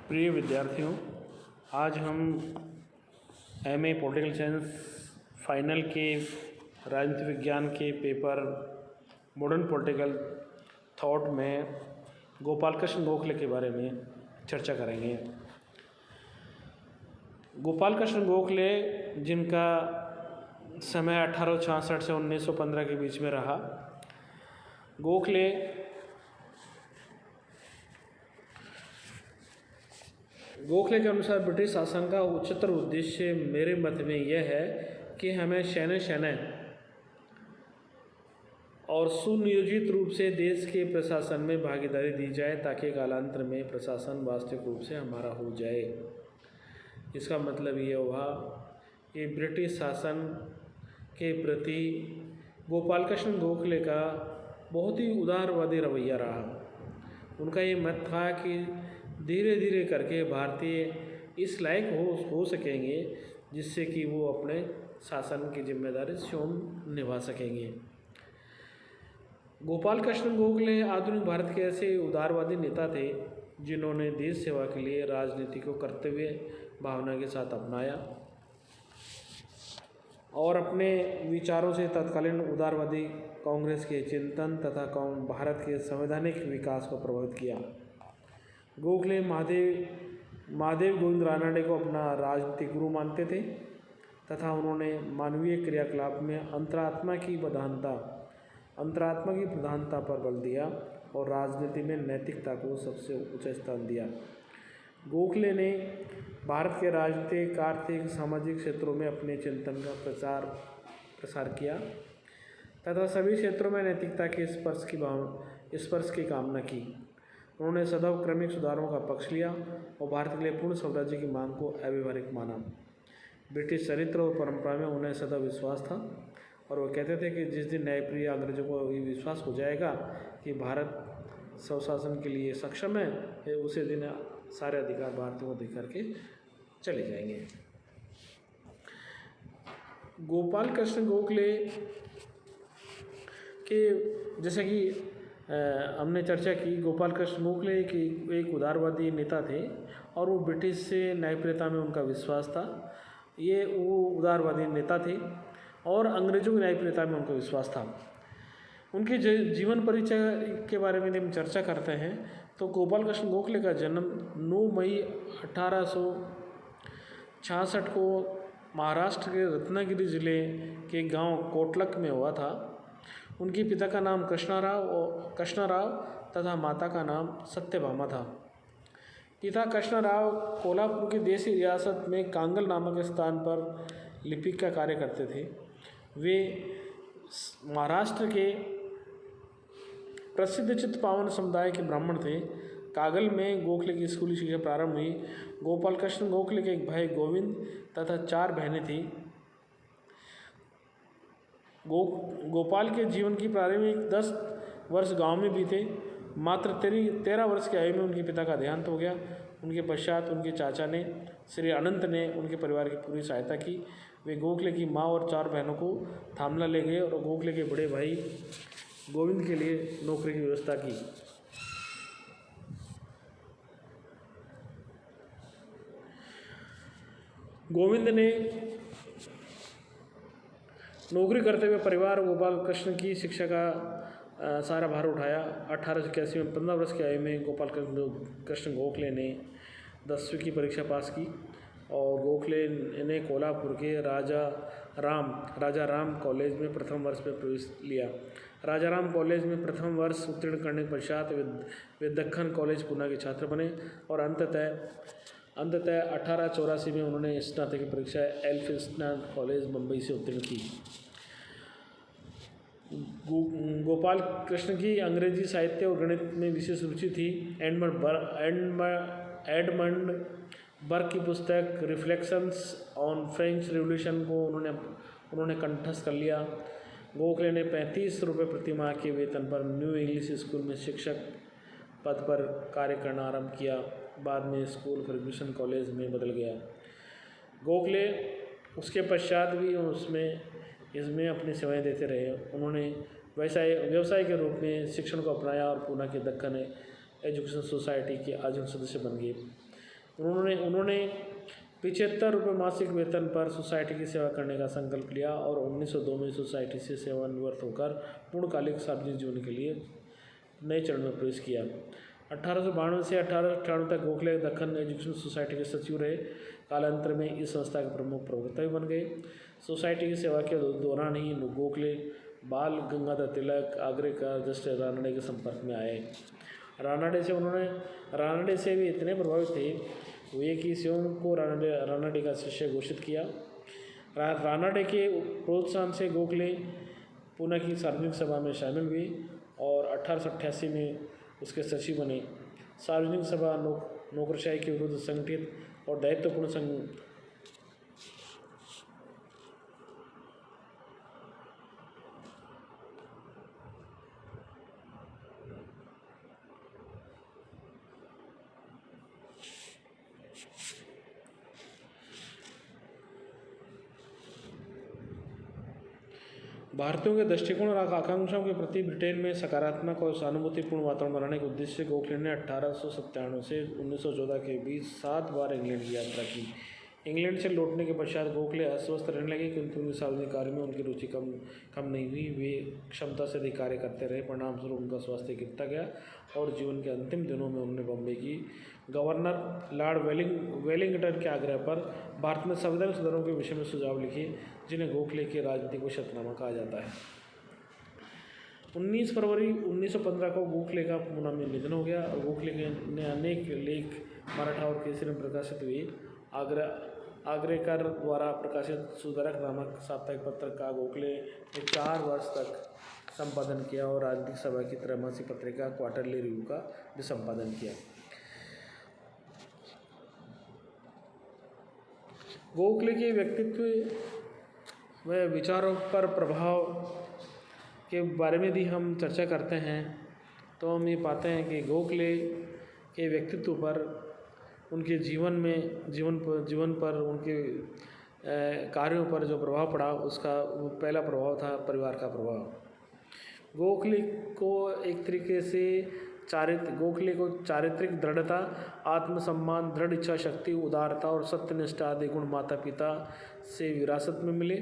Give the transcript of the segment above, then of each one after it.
प्रिय विद्यार्थियों, आज हम एमए पॉलिटिकल साइंस फाइनल के राजनीति विज्ञान के पेपर मॉडर्न पॉलिटिकल थॉट में गोपाल कृष्ण गोखले के बारे में चर्चा करेंगे। गोपाल कृष्ण गोखले, जिनका समय 1866 से 1915 के बीच में रहा, गोखले के अनुसार ब्रिटिश शासन का उच्चतर उद्देश्य मेरे मत में यह है कि हमें शयन और सुनियोजित रूप से देश के प्रशासन में भागीदारी दी जाए ताकि कालांतर में प्रशासन वास्तविक रूप से हमारा हो जाए। इसका मतलब ये हुआ कि ब्रिटिश शासन के प्रति गोपाल कृष्ण गोखले का बहुत ही उदारवादी रवैया रहा। उनका ये मत था कि धीरे धीरे करके भारतीय इस लायक हो सकेंगे जिससे कि वो अपने शासन की जिम्मेदारी स्वयं निभा सकेंगे। गोपाल कृष्ण गोखले आधुनिक भारत के ऐसे उदारवादी नेता थे जिन्होंने देश सेवा के लिए राजनीति को कर्तव्य भावना के साथ अपनाया और अपने विचारों से तत्कालीन उदारवादी कांग्रेस के चिंतन तथा भारत के संवैधानिक विकास को प्रभावित किया। गोखले महादेव गोविंद रानडे को अपना राजनीतिक गुरु मानते थे तथा उन्होंने मानवीय क्रियाकलाप में अंतरात्मा की प्रधानता पर बल दिया और राजनीति में नैतिकता को सबसे उच्च स्थान दिया। गोखले ने भारत के राजनीतिक, आर्थिक, सामाजिक क्षेत्रों में अपने चिंतन का प्रसार किया तथा सभी क्षेत्रों में नैतिकता के स्पर्श की कामना की। उन्होंने सदैव क्रमिक सुधारों का पक्ष लिया और भारत के लिए पूर्ण स्वराज्य की मांग को अव्यवहारिक माना। ब्रिटिश चरित्र और परंपरा में उन्हें सदैव विश्वास था और वो कहते थे कि जिस दिन न्यायप्रिय अंग्रेजों को ये विश्वास हो जाएगा कि भारत स्वशासन के लिए सक्षम है, उसी दिन सारे अधिकार भारतीयों को दे करके चले जाएंगे। गोपाल कृष्ण गोखले के जैसे कि हमने चर्चा की, गोपाल कृष्ण गोखले एक उदारवादी नेता थे और वो ब्रिटिश से न्यायप्रियता में उनका विश्वास था। वो उदारवादी नेता थे और अंग्रेजों की न्यायप्रियता में उनका विश्वास था। उनके जीवन परिचय के बारे में हम चर्चा करते हैं तो गोपाल कृष्ण गोखले का जन्म 9 मई 1866 को महाराष्ट्र के रत्नागिरी जिले के गांव कोटलक में हुआ था। उनके पिता का नाम कृष्णराव तथा माता का नाम सत्यभामा था। पिता कृष्णराव कोल्हापुर की देसी रियासत में कांगल नामक स्थान पर लिपिक का कार्य करते थे। वे महाराष्ट्र के प्रसिद्ध चित्पावन समुदाय के ब्राह्मण थे। कागल में गोखले की स्कूली शिक्षा प्रारंभ हुई। गोपाल कृष्ण गोखले के एक भाई गोविंद तथा 4 बहनें थीं। गोपाल के जीवन की प्रारंभिक 10 वर्ष गांव में बीते। मात्र 13 वर्ष की आयु में उनके पिता का देहांत हो गया। उनके पश्चात उनके चाचा ने श्री अनंत ने उनके परिवार की पूरी सहायता की। वे गोखले की माँ और 4 बहनों को थामला ले गए और गोखले के बड़े भाई गोविंद के लिए नौकरी की व्यवस्था की। गोविंद ने नौकरी करते हुए परिवार गोपाल कृष्ण की शिक्षा का सारा भार उठाया। 1881 में 15 वर्ष की आयु में गोपाल कृष्ण गोखले ने 10वीं की परीक्षा पास की और गोखले ने कोल्हापुर के राजा राम कॉलेज में प्रथम वर्ष में प्रवेश लिया। राजा राम कॉलेज में प्रथम वर्ष उत्तीर्ण करने के पश्चात वे दक्खन कॉलेज पूना के छात्र बने और अंततः 1884 में उन्होंने स्नातक की परीक्षा एल्फिंस्टन कॉलेज मुंबई से उत्तीर्ण की। गोपाल कृष्ण की अंग्रेजी साहित्य और गणित में विशेष रुचि थी। एडमंड बर्क की पुस्तक रिफ्लेक्शंस ऑन फ्रेंच रिवॉल्यूशन को उन्होंने कंठस्थ कर लिया। गोखले ने 35 रुपये प्रति माह के वेतन पर न्यू इंग्लिश स्कूल में शिक्षक पद पर कार्य करना आरंभ किया। बाद में स्कूल फर्ग्यूसन कॉलेज में बदल गया। गोखले उसके पश्चात भी इसमें अपनी सेवाएं देते रहे। उन्होंने व्यवसाय के रूप में शिक्षण को अपनाया और पूना के दक्कन एजुकेशन सोसाइटी के आजीवन सदस्य बन गए। उन्होंने उन्होंने 75 रुपये मासिक वेतन पर सोसाइटी की सेवा करने का संकल्प लिया और 1902 में सोसाइटी से सेवानिवृत्त होकर पूर्णकालिक सार्वजनिक जीवन के लिए नए चरण में प्रवेश किया। 1892 से 1898 तक गोखले दक्कन एजुकेशन सोसाइटी के सचिव रहे। कालांतर में इस संस्था के प्रमुख प्रवक्ता भी बन गए। सोसाइटी की सेवा के दौरान ही गोखले बाल गंगाधर तिलक, आगरेकर, जस्टिस रानडे के संपर्क में आए। रानडे से भी इतने प्रभावित थे वे कि स्वयं को रानडे का शिष्य घोषित किया। रानडे के प्रोत्साहन से गोखले पुणे की सार्वजनिक सभा में शामिल हुए और 1888 में उसके सचिव बने। सार्वजनिक सभा नौकरशाही के विरुद्ध संगठित और दायित्वपूर्ण भारतीयों के दृष्टिकोण और आकांक्षाओं के प्रति ब्रिटेन में सकारात्मक और सहानुभूतिपूर्ण वातावरण बनाने के उद्देश्य से गोखले ने 1897 से 1914 के बीच 7 बार इंग्लैंड की यात्रा की। इंग्लैंड से लौटने के पश्चात गोखले अस्वस्थ रहने लगे, किंतु उनके सार्वजनिक कार्य में उनकी रुचि कम नहीं हुई। वे क्षमता से अधिक कार्य करते रहे। परिणामस्वरूप उनका स्वास्थ्य गिरता गया और जीवन के अंतिम दिनों में उन्होंने बॉम्बे की गवर्नर लॉर्ड वेलिंगटन के आग्रह पर भारत में संवैधानिक सुधारों के विषय में सुझाव लिखे, जिन्हें गोखले के राजनीतिक वशतनामा कहा जाता है। 19 फरवरी 1915 को गोखले का पुणे में निधन हो गया और गोखले ने अनेक लेख मराठा और केसरी में प्रकाशित हुए। आगरेकर द्वारा प्रकाशित सुधारक नामक साप्ताहिक पत्र का गोखले ने 4 वर्ष तक संपादन किया और राजनीतिक सभा की त्रैमासिक पत्रिका क्वार्टरली रिव्यू का भी संपादन किया। गोखले के व्यक्तित्व व विचारों पर प्रभाव के बारे में भी हम चर्चा करते हैं तो हम ये पाते हैं कि गोखले के व्यक्तित्व पर, उनके जीवन पर उनके कार्यों पर जो प्रभाव पड़ा, उसका पहला प्रभाव था परिवार का प्रभाव। गोखले को एक तरीके से चारित्रिक दृढ़ता, आत्मसम्मान, दृढ़ इच्छा शक्ति, उदारता और सत्यनिष्ठा आदि गुण माता पिता से विरासत में मिले।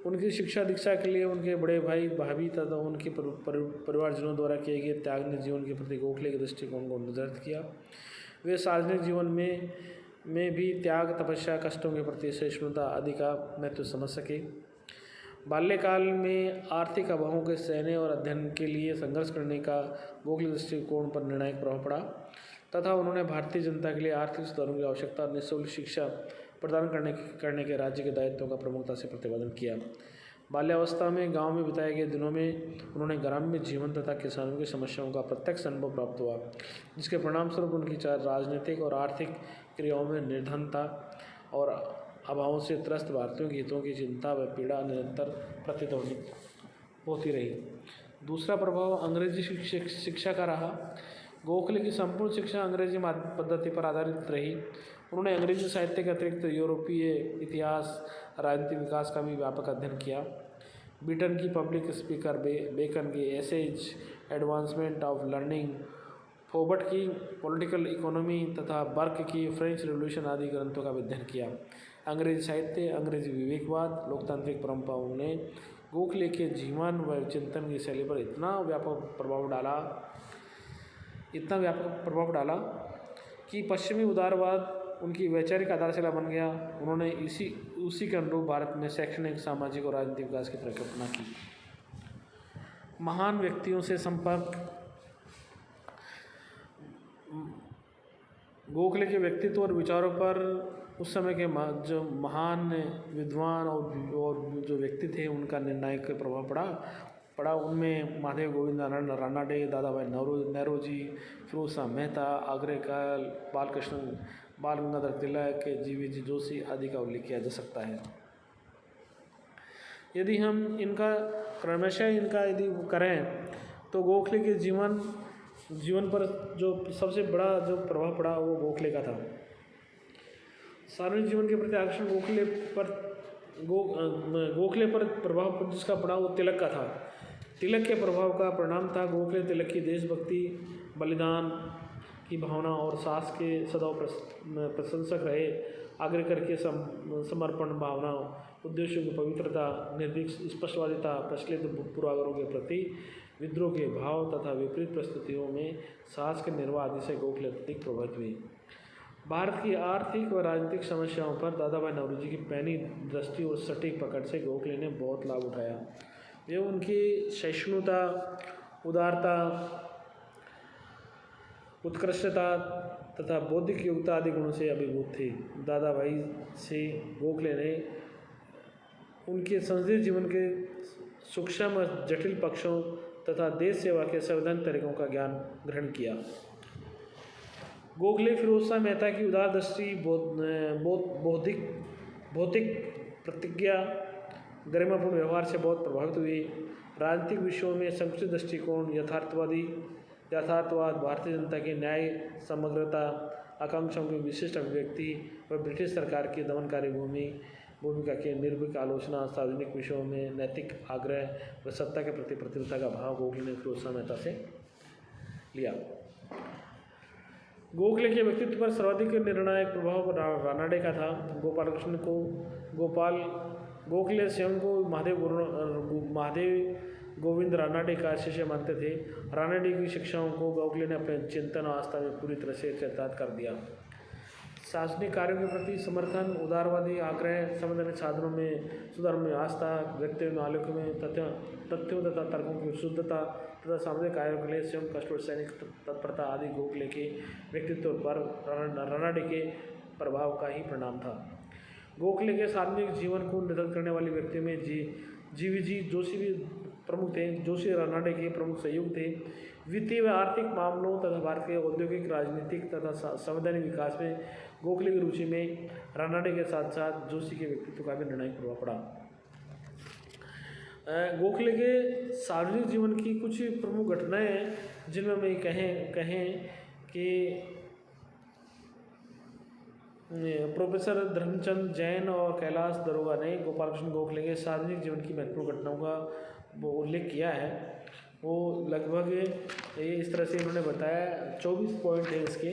उनकी शिक्षा दीक्षा के लिए उनके बड़े भाई भाभी तथा उनके परिवारजनों द्वारा किए गए त्याग ने जीवन के प्रति गोखले के दृष्टिकोण को निर्धारित किया। वे सार्वजनिक जीवन में भी त्याग, तपस्या, कष्टों के प्रति सहिष्णुता आदि का महत्व समझ सके। बाल्यकाल में आर्थिक अभावों के सहने और अध्ययन के लिए संघर्ष करने का गोखले दृष्टिकोण पर निर्णायक प्रभाव पड़ा तथा उन्होंने भारतीय जनता के लिए आर्थिक सुधारों की आवश्यकता और निःशुल्क शिक्षा प्रदान करने के राज्य के दायित्वों का प्रमुखता से प्रतिपादन किया। बाल्यावस्था में गांव में बिताए गए दिनों में उन्होंने ग्राम्य जीवन तथा किसानों की समस्याओं का प्रत्यक्ष अनुभव प्राप्त हुआ, जिसके परिणामस्वरूप उनकी राजनीतिक और आर्थिक क्रियाओं में निर्धनता और अभावों से त्रस्त भारतीयों के हितों की चिंता व पीड़ा निरंतर प्रतिध्वनित होती रही। दूसरा प्रभाव अंग्रेजी शिक्षा का रहा। गोखले की संपूर्ण शिक्षा अंग्रेजी पद्धति पर आधारित रही। उन्होंने अंग्रेजी साहित्य के अतिरिक्त यूरोपीय इतिहास, राजनीतिक विकास का भी व्यापक अध्ययन किया। बीटन की पब्लिक स्पीकर, बेकन की एसेज एडवांसमेंट ऑफ लर्निंग, फोबर्ट की पॉलिटिकल इकोनॉमी तथा बर्क की फ्रेंच रिवॉल्यूशन आदि ग्रंथों का अध्ययन किया। अंग्रेजी साहित्य, अंग्रेजी विवेकवाद, लोकतांत्रिक परंपराओं ने गोखले के जीवन व चिंतन की शैली पर इतना व्यापक प्रभाव डाला कि पश्चिमी उदारवाद उनकी वैचारिक आधारशिला बन गया। उन्होंने उसी के अनुरूप भारत में शैक्षणिक, सामाजिक और राजनीतिक विकास की परिकल्पना की। महान व्यक्तियों से संपर्क। गोखले के व्यक्तित्व और विचारों पर उस समय के जो महान विद्वान और जो व्यक्ति थे उनका निर्णायक प्रभाव पड़ा। उनमें महादेव गोविंद रानडे, दादा भाई नौरोजी, फिरोज शाह मेहता, आगरेकर, बाल गंगाधर तिलक, जी.वी.जी. जोशी आदि का उल्लेख किया जा सकता है। यदि हम क्रमशः यदि करें तो गोखले के जीवन पर जो सबसे बड़ा जो प्रभाव पड़ा वो गोखले का था। सार्वजनिक जीवन के प्रति आकर्षण गोखले पर प्रभाव जिसका पड़ा वो तिलक का था। तिलक के प्रभाव का परिणाम था गोखले तिलक की देशभक्ति, बलिदान की भावना और साहस के सदैव प्रशंसक रहे, आग्रह करके समर्पण भावना, उद्देश्यों की पवित्रता, निर्भीक स्पष्टवादिता, प्रचलित पूर्वाग्रहों के प्रति विद्रोह के भाव तथा विपरीत परिस्थितियों में साहस के निर्वाह आदि से गोखले अत्यधिक प्रभावित हुए। भारत की आर्थिक व राजनीतिक समस्याओं पर दादा भाई नौरोजी की पैनी दृष्टि और सटीक पकड़ से गोखले ने बहुत लाभ उठाया। वे उनकी सहिष्णुता, उदारता, उत्कृष्टता तथा बौद्धिक योग्यता आदि गुणों से अभिभूत थे। दादा भाई से गोखले ने उनके संसदीय जीवन के सूक्ष्म जटिल पक्षों तथा देश सेवा के संवैधानिक तरीकों का ज्ञान ग्रहण किया। गोखले फिरोज शाह मेहता की उदार दृष्टि, भौतिक प्रतिज्ञा, गरिमापूर्ण व्यवहार से बहुत प्रभावित हुए। राजनीतिक विषयों में संकुचित दृष्टिकोण, यथार्थवाद, भारतीय जनता की न्याय समग्रता, आकांक्षाओं की विशिष्ट अभिव्यक्ति व ब्रिटिश सरकार की दमनकारी भूमिका की निर्भीक आलोचना, सार्वजनिक विषयों में नैतिक आग्रह व सत्ता के प्रति प्रतिबद्धता का भाव गोखले ने फिरोज शाह मेहता से लिया। गोखले के व्यक्तित्व पर सर्वाधिक निर्णायक प्रभाव रानाडे का था। गोखले स्वयं को महादेव गोविंद रानाडे का शिष्य मानते थे। रानाडे की शिक्षाओं को गोखले ने अपने चिंतन और आस्था में पूरी तरह से चरितार्थ कर दिया। सार्वजनिक कार्यों के प्रति समर्थन, उदारवादी आग्रह, संवैधानिक साधनों में सुधार में आस्था, व्यक्तित्व आलोक में तथ्यों तथा तर्कों की शुद्धता तथा सामाजिक कार्यों के लिए स्वयं कष्ट और सैनिक तत्परता आदि गोखले के व्यक्तित्व पर रानाडे के प्रभाव का ही परिणाम था। गोखले के सार्वजनिक जीवन को निर्धारित करने वाले व्यक्तियों में जीवीजी जोशी भी प्रमुख थे। जोशी रानाडे के प्रमुख सहयोग थे। वित्तीय व आर्थिक मामलों तथा भारत के औद्योगिक, राजनीतिक तथा संवैधानिक विकास में गोखले की रुचि में रानाडे के साथ साथ जोशी के व्यक्तित्व का भी निर्णायक प्रभाव पड़ा। गोखले के सार्वजनिक जीवन की कुछ प्रमुख घटनाएं हैं जिनमें हम कहें कि प्रोफेसर धर्मचंद जैन और कैलाश दरोगा ने गोपाल कृष्ण गोखले के सार्वजनिक जीवन की महत्वपूर्ण घटनाओं का वो उल्लेख किया है। वो लगभग ये इस तरह से उन्होंने बताया, 24 पॉइंट है इसके,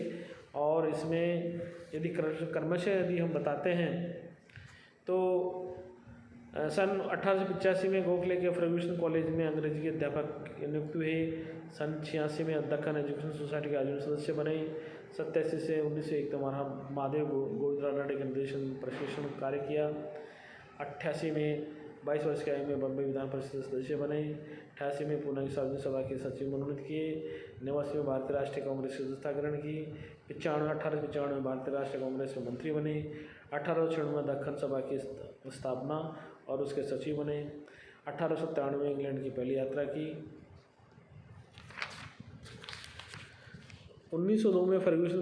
और इसमें यदि क्रमशः यदि हम बताते हैं तो सन 1885 में गोखले के फर्ग्यूसन कॉलेज में अंग्रेजी के अध्यापक नियुक्त हुए। सन 86 में दक्कन एजुकेशन सोसाइटी के आजीवन सदस्य बने। 87 से 1901 तक महादेव गोविंद रानाडे के निर्देशन प्रशिक्षण कार्य किया। 88 में 22 वर्ष की आयु में बम्बई विधान परिषद सदस्य बने। 88 में पूना की सार्वजनिक सभा के सचिव मनोनीत किए। 89 में भारतीय राष्ट्रीय कांग्रेस की सदस्यता ग्रहण की। 1895 में भारतीय राष्ट्रीय कांग्रेस में मंत्री बने। 1896 में दक्कन सभा की स्थापना और उसके सचिव बने। 1897 में इंग्लैंड की पहली यात्रा की। 1902 में फर्ग्यूसन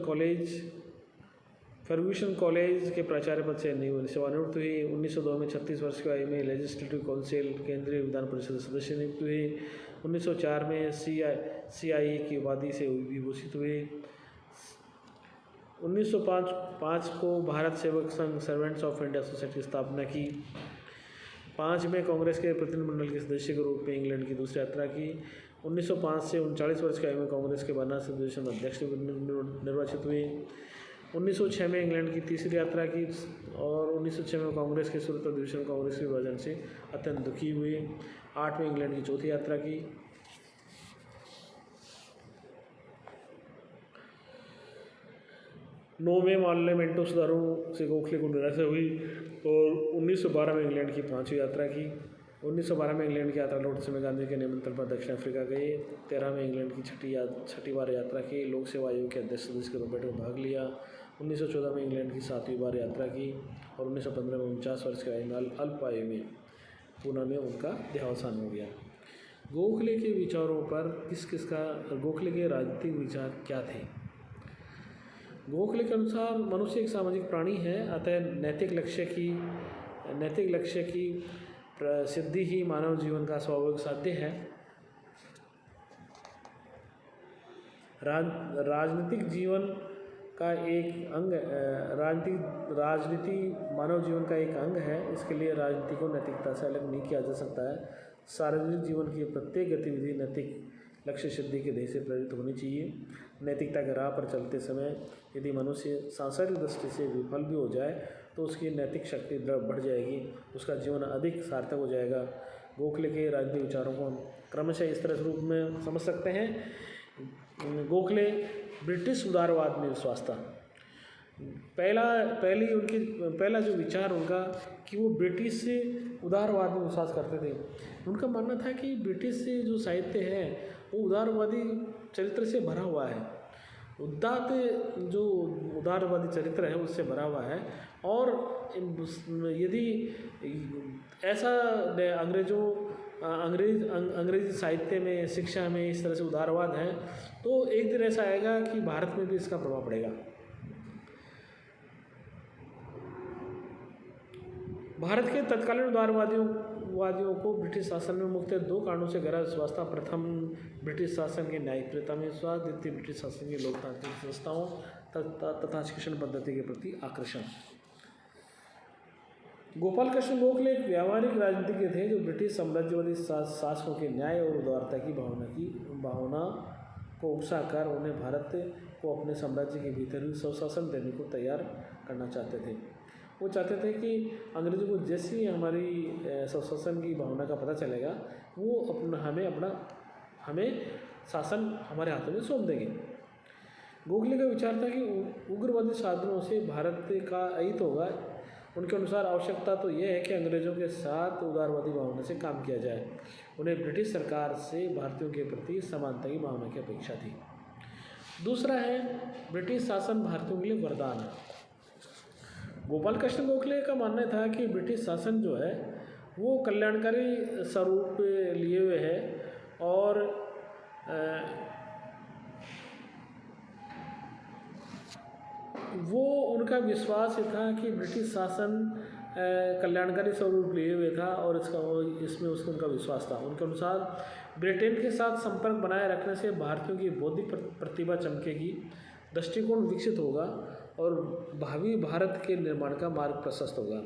कॉलेज के प्राचार्य पद से सेवानिवृत्त हुई। 1902 में 36 वर्ष की आयु में लेजिस्लेटिव काउंसिल केंद्रीय विधान परिषद सदस्य नियुक्त हुए। 1904 में CIA की उपाधि से विभूषित हुए। 1905 को Bharat Sevak Sangh servants of India society की स्थापना की। 5 में कांग्रेस के प्रतिनिधिमंडल के सदस्य के रूप में इंग्लैंड की दूसरी यात्रा की। 1905 से 39 वर्ष की आयु में कांग्रेस के बनारस अधिवेशन अध्यक्ष निर्वाचित हुए। 1906 में इंग्लैंड की तीसरी यात्रा की और 1906 में कांग्रेस के सूरत अधिवेशन कांग्रेस के विभाजन से अत्यंत दुखी हुए। 8 में इंग्लैंड की चौथी यात्रा की। 9 में पार्लियामेंटो सुधारों से गोखले को निराशा हुई और 1912 में इंग्लैंड की 5वीं यात्रा की। 1912 में इंग्लैंड की यात्रा लौटते समय गांधी के निमंत्रण पर दक्षिण अफ्रीका गए। 13 में इंग्लैंड की छठी बार यात्रा की। लोक सेवा आयोग के अध्यक्ष सदस्य के रूप में भाग लिया। 1914 में इंग्लैंड की 7वीं बार यात्रा की और 1915 में 49 वर्ष के आयु में अल्प आयु में पूना में उनका देहावसान हो गया। गोखले के विचारों पर गोखले के राजनीतिक विचार क्या थे? गोखले के अनुसार मनुष्य एक सामाजिक प्राणी है, अतः नैतिक लक्ष्य की सिद्धि ही मानव जीवन का स्वाभाविक साध्य है। राजनीतिक जीवन का एक अंग राजनीति मानव जीवन का एक अंग है। इसके लिए राजनीति को नैतिकता से अलग नहीं किया जा सकता है। सार्वजनिक जीवन की प्रत्येक गतिविधि नैतिक लक्ष्य सिद्धि के ध्येय से प्रेरित होनी चाहिए। नैतिकता के राह पर चलते समय यदि मनुष्य सांसारिक दृष्टि से विफल भी हो जाए तो उसकी नैतिक शक्ति बढ़ जाएगी, उसका जीवन अधिक सार्थक हो जाएगा। गोखले के राजनीतिक विचारों को हम क्रमशः इस तरह के रूप में समझ सकते हैं। गोखले ब्रिटिश उदारवाद में विश्वास था। पहला जो विचार उनका कि वो ब्रिटिश उदारवाद में विश्वास करते थे। उनका मानना था कि ब्रिटिश जो साहित्य है वो उदारवादी चरित्र से भरा हुआ है, जो उदारवादी चरित्र है उससे भरा हुआ है। और यदि ऐसा अंग्रेजी साहित्य में, शिक्षा में इस तरह से उदारवाद है तो एक दिन ऐसा आएगा कि भारत में भी इसका प्रभाव पड़ेगा। भारत के तत्कालीन उदारवादियों को ब्रिटिश शासन में मुख्यतः दो कारणों से गहरा विश्वास था। प्रथम, ब्रिटिश शासन के न्यायप्रियता में विश्वास। द्वितीय, ब्रिटिश शासन की लोकतांत्रिक संस्थाओं तथा शिक्षण पद्धति के प्रति आकर्षण। गोपाल कृष्ण गोखले एक व्यावहारिक राजनीतिज्ञ थे जो ब्रिटिश साम्राज्यवादी शासकों के न्याय और उदारता की भावना को उकसाकर उन्हें भारत को अपने साम्राज्य के भीतर ही स्वशासन देने को तैयार करना चाहते थे। वो चाहते थे कि अंग्रेज़ों को जैसे ही हमारी स्वशासन की भावना का पता चलेगा वो हमें शासन हमारे हाथों में सौंप देंगे। गोखले का विचार था कि उग्रवादी साधनों से भारत का अहित होगा। उनके अनुसार आवश्यकता तो यह है कि अंग्रेज़ों के साथ उदारवादी भावना से काम किया जाए। उन्हें ब्रिटिश सरकार से भारतीयों के प्रति समानता की भावना की अपेक्षा थी। दूसरा है, ब्रिटिश शासन भारतीयों के लिए वरदान है। गोपाल कृष्ण गोखले का मानना था कि ब्रिटिश शासन जो है वो कल्याणकारी स्वरूप लिए हुए है और वो उनका विश्वास ये था कि ब्रिटिश शासन कल्याणकारी स्वरूप लिए हुए था और इसमें उनका विश्वास था। उनके अनुसार ब्रिटेन के साथ संपर्क बनाए रखने से भारतीयों की बौद्धिक प्रतिभा चमकेगी, दृष्टिकोण विकसित होगा और भावी भारत के निर्माण का मार्ग प्रशस्त होगा।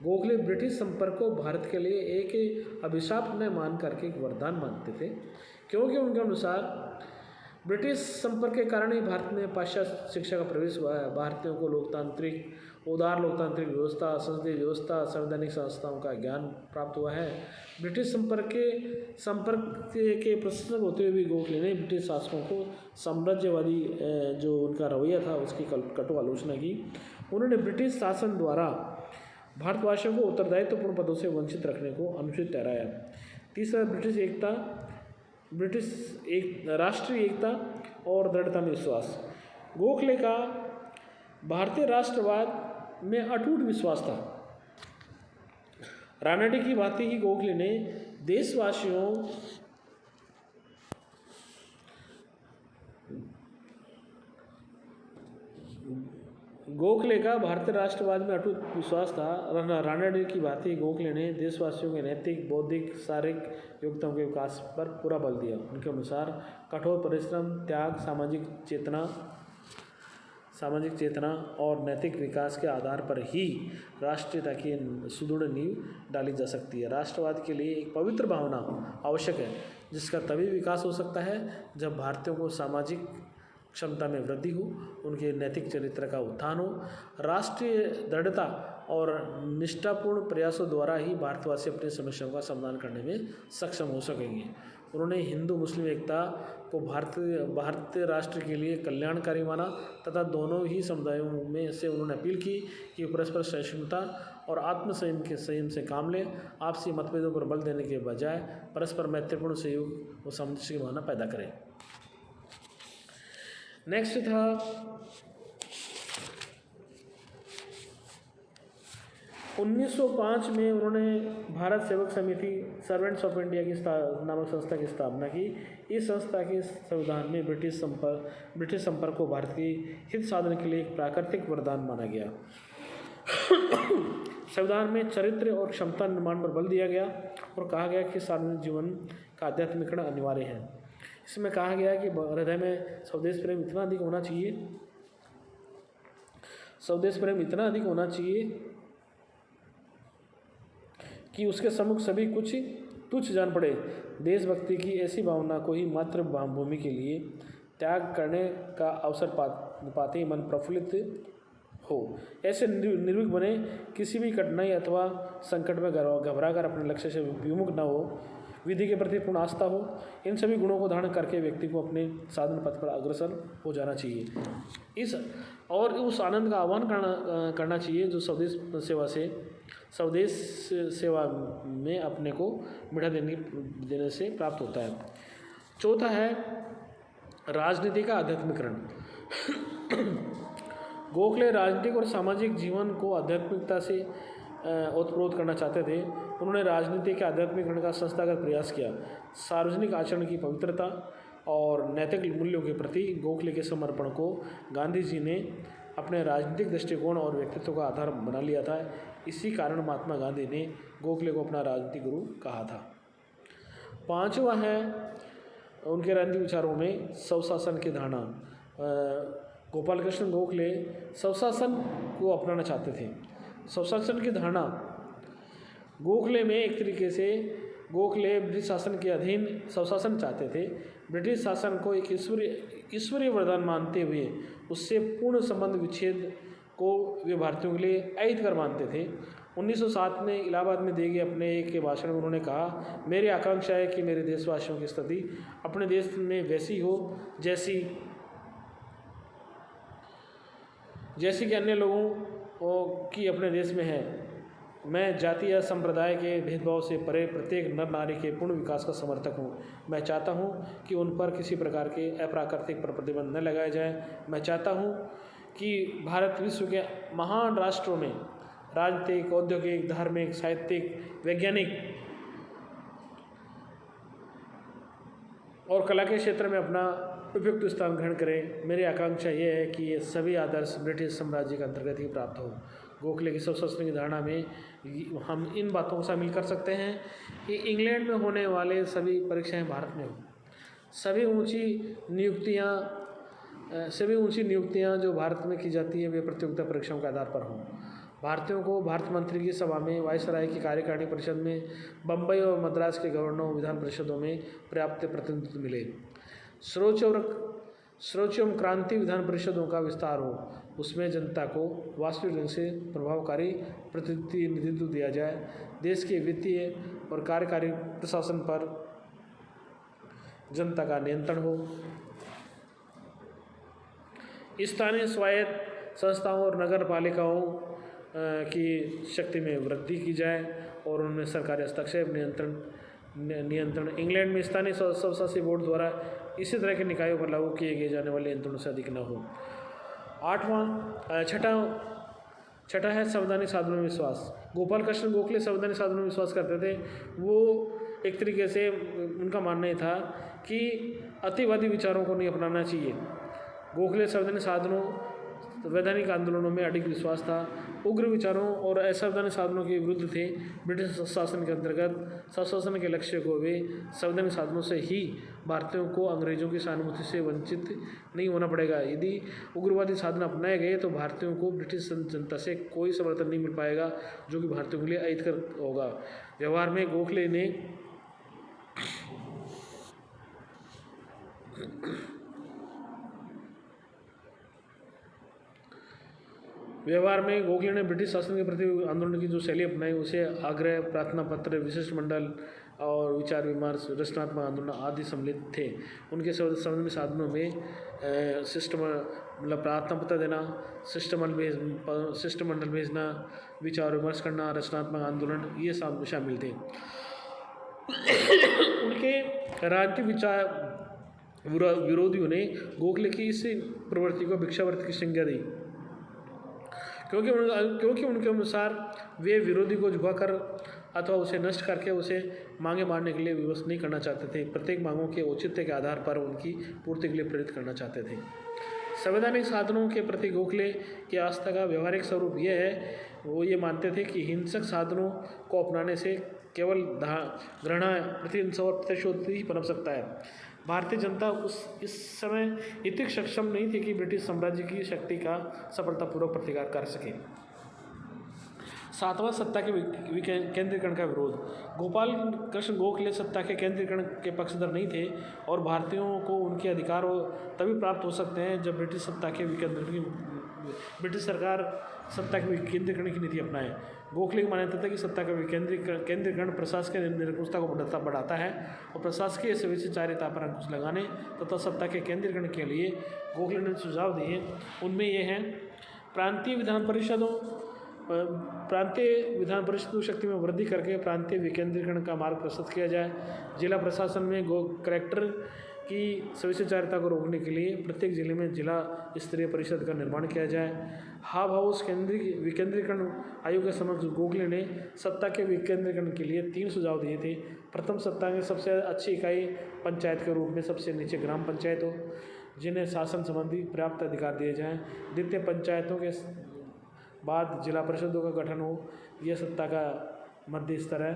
गोखले ब्रिटिश संपर्क को भारत के लिए एक अभिशाप न मान करके एक वरदान मानते थे, क्योंकि उनके अनुसार ब्रिटिश संपर्क के कारण ही भारत में पाश्चात्य शिक्षा का प्रवेश हुआ है। भारतीयों को उदार लोकतांत्रिक व्यवस्था, संसदीय व्यवस्था, संवैधानिक संस्थाओं का ज्ञान प्राप्त हुआ है। ब्रिटिश संपर्क के प्रशंसक होते हुए भी गोखले ने ब्रिटिश शासकों को साम्राज्यवादी जो उनका रवैया था उसकी कटु आलोचना की। उन्होंने ब्रिटिश शासन द्वारा भारतवासियों को उत्तरदायित्वपूर्ण पदों से वंचित रखने को अनुचित ठहराया। तीसरा, राष्ट्रीय एकता और दृढ़ता में विश्वास। गोखले का भारतीय राष्ट्रवाद में अटूट विश्वास था। रानडे की भांति ही गोखले ने देशवासियों गोखले का भारतीय राष्ट्रवाद में अटूट विश्वास था। रानडे की भांति गोखले ने देशवासियों के नैतिक, बौद्धिक, शारीरिक योग्यताओं के विकास पर पूरा बल दिया। उनके अनुसार कठोर परिश्रम, त्याग, सामाजिक चेतना और नैतिक विकास के आधार पर ही राष्ट्रीयता की सुदृढ़ नींव डाली जा सकती है। राष्ट्रवाद के लिए एक पवित्र भावना आवश्यक है, जिसका तभी विकास हो सकता है जब भारतीयों को सामाजिक क्षमता में वृद्धि हो, उनके नैतिक चरित्र का उत्थान हो। राष्ट्रीय दृढ़ता और निष्ठापूर्ण प्रयासों द्वारा ही भारतवासी अपनी समस्याओं का समाधान करने में सक्षम हो सकेंगे। उन्होंने हिंदू मुस्लिम एकता को भारतीय राष्ट्र के लिए कल्याणकारी माना तथा दोनों ही समुदायों में से उन्होंने अपील की कि परस्पर सहिष्णुता और संयम से काम लें। आपसी मतभेदों पर बल देने के बजाय परस्पर मैत्रीपूर्ण सहयोग और सामंजस्य की भावना पैदा करें। नेक्स्ट था उन्नीस में उन्होंने भारत सेवक समिति सर्वेंट्स ऑफ इंडिया की नामक संस्था की स्थापना की। इस संस्था के संविधान में ब्रिटिश संपर्क को भारत की हित साधन के लिए एक प्राकृतिक वरदान माना गया। संविधान में चरित्र और क्षमता निर्माण पर बल दिया गया और कहा गया कि सार्वजनिक जीवन का आध्यात्मिकरण अनिवार्य है। इसमें कहा गया कि हृदय में स्वदेश प्रेम इतना अधिक होना चाहिए कि उसके सम्मुख सभी कुछ तुच्छ जान पड़े। देशभक्ति की ऐसी भावना को ही मातृभूमि के लिए त्याग करने का अवसर पाते ही मन प्रफुल्लित हो। ऐसे निर्भीक बने, किसी भी कठिनाई अथवा संकट में घबरा कर अपने लक्ष्य से विमुख न हो, विधि के प्रति पूर्ण आस्था हो। इन सभी गुणों को धारण करके व्यक्ति को अपने साधन पथ पर अग्रसर हो जाना चाहिए। उस आनंद का आह्वान करना चाहिए जो स्वदेश सेवा में अपने को मिटा देने से प्राप्त होता है। चौथा है राजनीति का आध्यात्मिकरण। गोखले राजनीतिक और सामाजिक जीवन को आध्यात्मिकता से ओतप्रोत करना चाहते थे। उन्होंने राजनीति के आध्यात्मिकरण का संस्थागत प्रयास किया। सार्वजनिक आचरण की पवित्रता और नैतिक मूल्यों के प्रति गोखले के समर्पण को गांधी जी ने अपने राजनीतिक दृष्टिकोण और व्यक्तित्व का आधार बना लिया था। इसी कारण महात्मा गांधी ने गोखले को अपना राजनीतिक गुरु कहा था। पांचवा है उनके राजनीतिक विचारों में स्वशासन की धारणा। गोपाल कृष्ण गोखले स्वशासन को अपनाना चाहते थे। स्वशासन की धारणा गोखले में एक तरीके से गोखले ब्रिटिश शासन के अधीन स्वशासन चाहते थे। ब्रिटिश शासन को एक ईश्वरीय वरदान मानते हुए उससे पूर्ण संबंध विच्छेद को वे भारतीयों के लिए अहितकर मानते थे। 1907 में इलाहाबाद में दिए गए अपने एक के भाषण में उन्होंने कहा, मेरी आकांक्षा है कि मेरे देशवासियों की स्थिति अपने देश में वैसी हो जैसी कि अन्य लोगों की अपने देश में है। मैं जाति या संप्रदाय के भेदभाव से परे प्रत्येक नर नारी के पूर्ण विकास का समर्थक हूँ। मैं चाहता हूँ कि उन पर किसी प्रकार के अप्राकृतिक प्रतिबंध न लगाए जाएं। मैं चाहता हूँ कि भारत विश्व के महान राष्ट्रों में राजनीतिक, औद्योगिक, धार्मिक, साहित्यिक, वैज्ञानिक और कला के क्षेत्र में अपना उपयुक्त स्थान ग्रहण करें। मेरी आकांक्षा यह है कि ये सभी आदर्श ब्रिटिश साम्राज्य के अंतर्गत ही प्राप्त हो। गोखले की स्वशासन की धारणा में हम इन बातों को शामिल कर सकते हैं कि इंग्लैंड में होने वाले सभी परीक्षाएं भारत में हो। सभी ऊंची नियुक्तियां जो भारत में की जाती है वे प्रतियोगिता परीक्षाओं के आधार पर हों। भारतीयों को भारत मंत्री की सभा में, वायसराय की कार्यकारिणी परिषद में, बम्बई और मद्रास के गवर्नर विधान परिषदों में पर्याप्त प्रतिनिधित्व मिले। सर्वोच्च एवं क्रांति विधान परिषदों का विस्तार हो, उसमें जनता को वास्तविक ढंग से प्रभावकारी प्रतिनिधित्व दिया जाए। देश के वित्तीय और कार्यकारी प्रशासन पर जनता का नियंत्रण हो। स्थानीय स्वायत्त संस्थाओं और नगर पालिकाओं की शक्ति में वृद्धि की जाए और उनमें सरकारी हस्तक्षेप नियंत्रण इंग्लैंड में स्थानीय स्वशासी बोर्ड द्वारा इसी तरह के निकायों पर लागू किए गए जाने वाले नियंत्रणों से अधिक न हो। छठा है संवैधानिक साधनों में विश्वास। गोपाल कृष्ण गोखले संवैधानिक साधनों में विश्वास करते थे। वो एक तरीके से उनका मानना ये था कि अतिवादी विचारों को नहीं अपनाना चाहिए। गोखले वैधानिक आंदोलनों में अडिग विश्वास था। उग्र विचारों और असंवैधानिक साधनों के विरुद्ध थे। ब्रिटिश शासन के अंतर्गत स्वशासन के लक्ष्य को वे संवैधानिक साधनों से ही भारतीयों को अंग्रेजों की सहानुभूति से वंचित नहीं होना पड़ेगा। यदि उग्रवादी साधन अपनाए गए तो भारतीयों को ब्रिटिश जनता से कोई समर्थन नहीं मिल पाएगा, जो कि भारतीयों के लिए अहितकर होगा। व्यवहार में गोखले ने ब्रिटिश शासन के प्रति आंदोलन की जो शैली अपनाई उसे आग्रह, प्रार्थना पत्र, विशिष्ट मंडल और विचार विमर्श, रचनात्मक आंदोलन आदि सम्मिलित थे। उनके संवैधानिक साधनों में प्रार्थना पत्र देना, शिष्टमंडल भेजना, विचार विमर्श करना, रचनात्मक आंदोलन, ये सब शामिल थे। उनके राजनीतिक विचार विरोधियों ने गोखले की इस प्रवृत्ति को भिक्षावृत्ति की संज्ञा दी, क्योंकि उनके अनुसार वे विरोधी को झुकाकर अथवा उसे नष्ट करके उसे मांगे मारने के लिए विवश नहीं करना चाहते थे। प्रत्येक मांगों के औचित्य के आधार पर उनकी पूर्ति के लिए प्रेरित करना चाहते थे। संवैधानिक साधनों के प्रति गोखले की आस्था का व्यवहारिक स्वरूप यह है, वो ये मानते थे कि हिंसक साधनों को अपनाने से केवल घृणा, प्रतिहिंसा और प्रतिशोध ही पनप सकता है। भारतीय जनता इस समय इतनी सक्षम नहीं थी कि ब्रिटिश साम्राज्य की शक्ति का सफलतापूर्वक प्रतिकार कर सके। सातवां, सत्ता के केंद्रीकरण का विरोध। गोपाल कृष्ण गोखले सत्ता के केंद्रीकरण के पक्षधर नहीं थे और भारतीयों को उनके अधिकार तभी प्राप्त हो सकते हैं जब ब्रिटिश सरकार सत्ता के विकेंद्रीकरण की नीति अपनाए। गोखले की मान्यता था कि सत्ता का केंद्रीकरण प्रशासकीय निरंकुशता को बढ़ाता है और प्रशासकीय स्वेच्छाचारिता पर अंकुश लगाने तथा सत्ता के केंद्रीकरण के लिए गोखले ने सुझाव दिए। उनमें ये हैं प्रांतीय विधान परिषदों शक्ति में वृद्धि करके प्रांतीय विकेंद्रीकरण का मार्ग प्रशस्त किया जाए। जिला प्रशासन में कलेक्टर की स्वेच्छाचारिता को रोकने के लिए प्रत्येक जिले में जिला स्तरीय परिषद का निर्माण किया जाए। हब हाउस विकेंद्रीकरण आयोग के समक्ष गोखले ने सत्ता के विकेंद्रीकरण के लिए 3 सुझाव दिए थे। प्रथम, सत्ता में सबसे अच्छी इकाई पंचायत के रूप में सबसे नीचे ग्राम पंचायत हो जिन्हें शासन संबंधी पर्याप्त अधिकार दिए जाएं। द्वितीय, पंचायतों के बाद जिला परिषदों का गठन हो, यह सत्ता का मध्य स्तर है।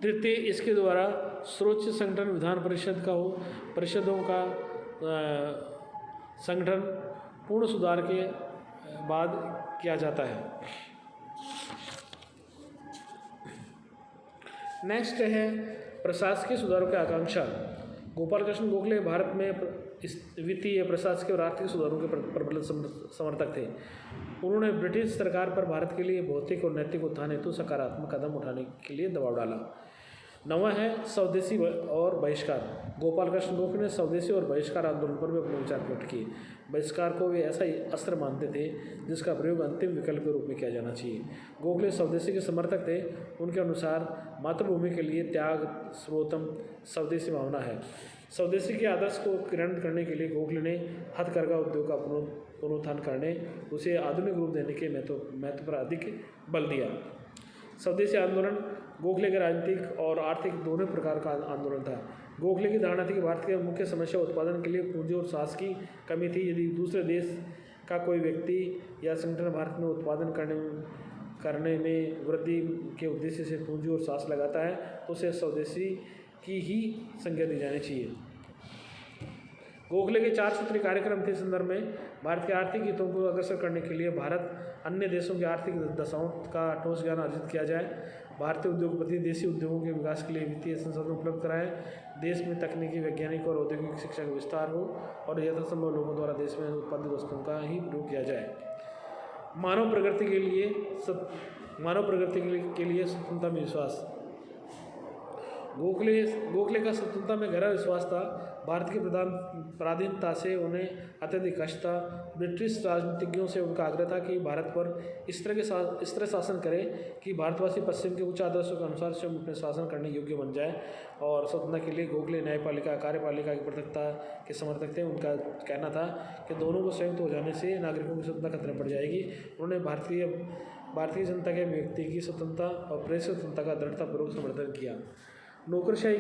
तृतीय, इसके द्वारा सर्वोच्च संगठन विधान परिषद का हो। परिषदों का संगठन पूर्ण सुधार के बाद किया जाता है। नेक्स्ट है प्रशासकीय सुधारों की आकांक्षा। गोपाल कृष्ण गोखले भारत में वित्तीय, प्रशासकीय और आर्थिक सुधारों के प्रबल समर्थक थे। उन्होंने ब्रिटिश सरकार पर भारत के लिए भौतिक और नैतिक उत्थान हेतु सकारात्मक कदम उठाने के लिए दबाव डाला। 9वां है स्वदेशी और बहिष्कार। गोपाल कृष्ण गोखले ने स्वदेशी और बहिष्कार आंदोलन पर भी अपने विचार प्रकट किए। बहिष्कार को वे ऐसा ही अस्त्र मानते थे जिसका प्रयोग अंतिम विकल्प के रूप में किया जाना चाहिए। गोखले स्वदेशी के समर्थक थे। उनके अनुसार मातृभूमि के लिए त्याग सर्वोत्तम स्वदेशी भावना है। स्वदेशी के आदर्श को क्रियान्वित करने के लिए गोखले ने हथकरघा उद्योग का पुनरुत्थान करने, उसे आधुनिक रूप देने के महत्व पर अधिक बल दिया। स्वदेशी आंदोलन गोखले के राजनीतिक और आर्थिक दोनों प्रकार का आंदोलन था। गोखले की धारणा थी कि भारत की मुख्य समस्या उत्पादन के लिए पूंजी और साहस की कमी थी। यदि दूसरे देश का कोई व्यक्ति या संगठन भारत में उत्पादन करने में वृद्धि के उद्देश्य से पूंजी और साहस लगाता है तो उसे स्वदेशी की ही संज्ञा दी जानी चाहिए। गोखले के 4 सूत्रीय कार्यक्रम के संदर्भ में भारत के आर्थिक हितों को अग्रसर करने के लिए भारत अन्य देशों की आर्थिक दशाओं का ठोस ज्ञान अर्जित किया जाए। भारतीय उद्योगपति देशी उद्योगों के विकास के लिए वित्तीय संसाधन उपलब्ध कराएं। देश में तकनीकी, वैज्ञानिक और औद्योगिक शिक्षा का विस्तार हो और यथासंभव लोगों द्वारा देश में उत्पादित वस्तुओं का ही प्रयोग किया जाए। मानव प्रगति के लिए स्वतंत्रता में विश्वास। गोखले का स्वतंत्रता में गहरा विश्वास था। भारत की पराधीनता से उन्हें अत्यधिक कष्ट था। ब्रिटिश राजनीतिज्ञों से उनका आग्रह था कि भारत पर इस तरह शासन करे कि भारतवासी पश्चिम के उच्च आदर्शों के अनुसार स्वयं अपने शासन करने योग्य बन जाए। और स्वतंत्रता के लिए गोखले न्यायपालिका, कार्यपालिका की पृथकता के समर्थक थे। उनका कहना था कि दोनों को संयुक्त हो जाने से नागरिकों की स्वतंत्रता खतरे में पड़ जाएगी। उन्होंने भारतीय जनता के व्यक्ति की स्वतंत्रता और प्रेस स्वतंत्रता का दृढ़तापूर्वक समर्थन किया। नौकरशाही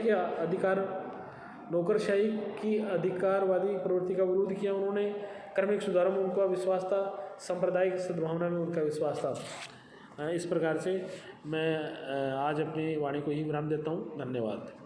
की अधिकारवादी प्रवृत्ति का विरोध किया। उन्होंने क्रमिक सुधारों में उनका विश्वास था। सांप्रदायिक सद्भावना में उनका विश्वास था। इस प्रकार से मैं आज अपनी वाणी को ही विराम देता हूँ। धन्यवाद।